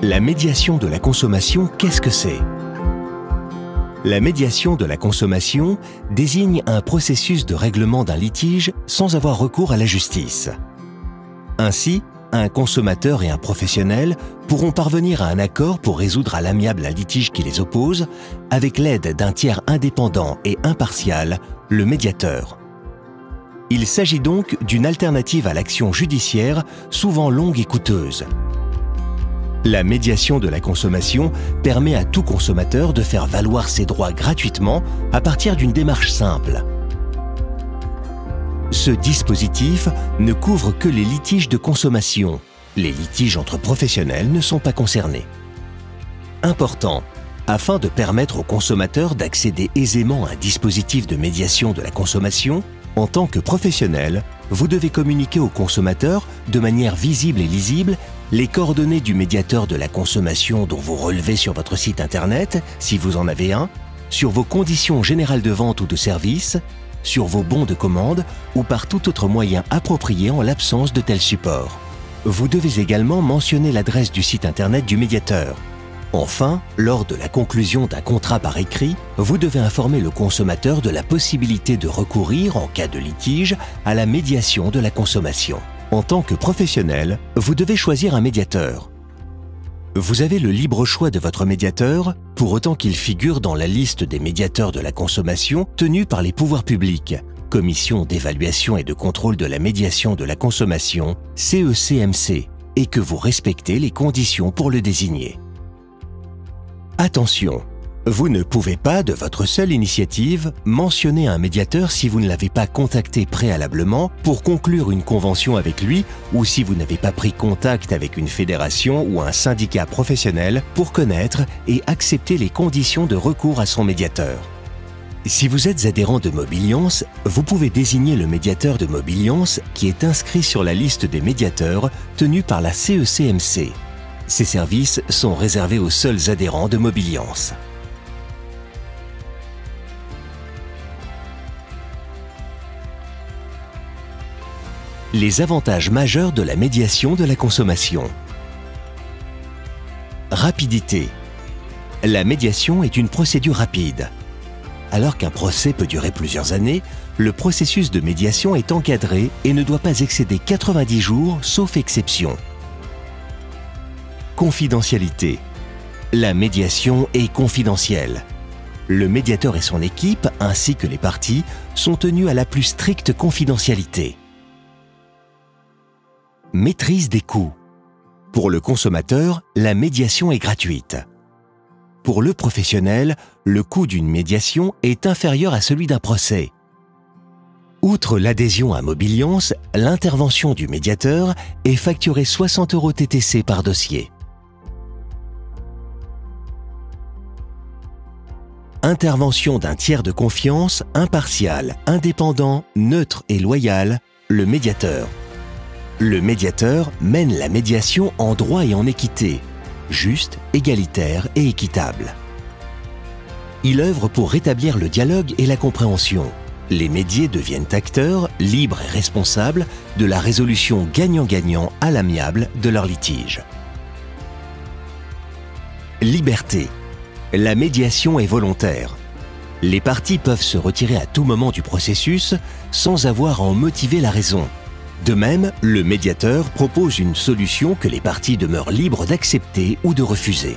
La médiation de la consommation, qu'est-ce que c'est? La médiation de la consommation désigne un processus de règlement d'un litige sans avoir recours à la justice. Ainsi, un consommateur et un professionnel pourront parvenir à un accord pour résoudre à l'amiable un litige qui les oppose avec l'aide d'un tiers indépendant et impartial, le médiateur. Il s'agit donc d'une alternative à l'action judiciaire souvent longue et coûteuse. La médiation de la consommation permet à tout consommateur de faire valoir ses droits gratuitement à partir d'une démarche simple. Ce dispositif ne couvre que les litiges de consommation. Les litiges entre professionnels ne sont pas concernés. Important, afin de permettre aux consommateurs d'accéder aisément à un dispositif de médiation de la consommation, en tant que professionnel, vous devez communiquer aux consommateurs de manière visible et lisible les coordonnées du médiateur de la consommation dont vous relevez sur votre site internet, si vous en avez un, sur vos conditions générales de vente ou de service, sur vos bons de commande ou par tout autre moyen approprié en l'absence de tel support. Vous devez également mentionner l'adresse du site internet du médiateur. Enfin, lors de la conclusion d'un contrat par écrit, vous devez informer le consommateur de la possibilité de recourir, en cas de litige, à la médiation de la consommation. En tant que professionnel, vous devez choisir un médiateur. Vous avez le libre choix de votre médiateur, pour autant qu'il figure dans la liste des médiateurs de la consommation tenus par les pouvoirs publics, Commission d'évaluation et de contrôle de la médiation de la consommation, CECMC, et que vous respectez les conditions pour le désigner. Attention, vous ne pouvez pas, de votre seule initiative, mentionner un médiateur si vous ne l'avez pas contacté préalablement pour conclure une convention avec lui ou si vous n'avez pas pris contact avec une fédération ou un syndicat professionnel pour connaître et accepter les conditions de recours à son médiateur. Si vous êtes adhérent de Mobiliance, vous pouvez désigner le médiateur de Mobiliance qui est inscrit sur la liste des médiateurs tenus par la CECMC. Ces services sont réservés aux seuls adhérents de Mobiliance. Les avantages majeurs de la médiation de la consommation. Rapidité. La médiation est une procédure rapide. Alors qu'un procès peut durer plusieurs années, le processus de médiation est encadré et ne doit pas excéder 90 jours, sauf exception. Confidentialité. La médiation est confidentielle. Le médiateur et son équipe, ainsi que les parties, sont tenus à la plus stricte confidentialité. Maîtrise des coûts. Pour le consommateur, la médiation est gratuite. Pour le professionnel, le coût d'une médiation est inférieur à celui d'un procès. Outre l'adhésion à Mobiliance, l'intervention du médiateur est facturée 60 € TTC par dossier. Intervention d'un tiers de confiance, impartial, indépendant, neutre et loyal, le médiateur. Le médiateur mène la médiation en droit et en équité, juste, égalitaire et équitable. Il œuvre pour rétablir le dialogue et la compréhension. Les médiés deviennent acteurs, libres et responsables de la résolution gagnant-gagnant à l'amiable de leur litige. Liberté. La médiation est volontaire. Les parties peuvent se retirer à tout moment du processus sans avoir à en motiver la raison. De même, le médiateur propose une solution que les parties demeurent libres d'accepter ou de refuser.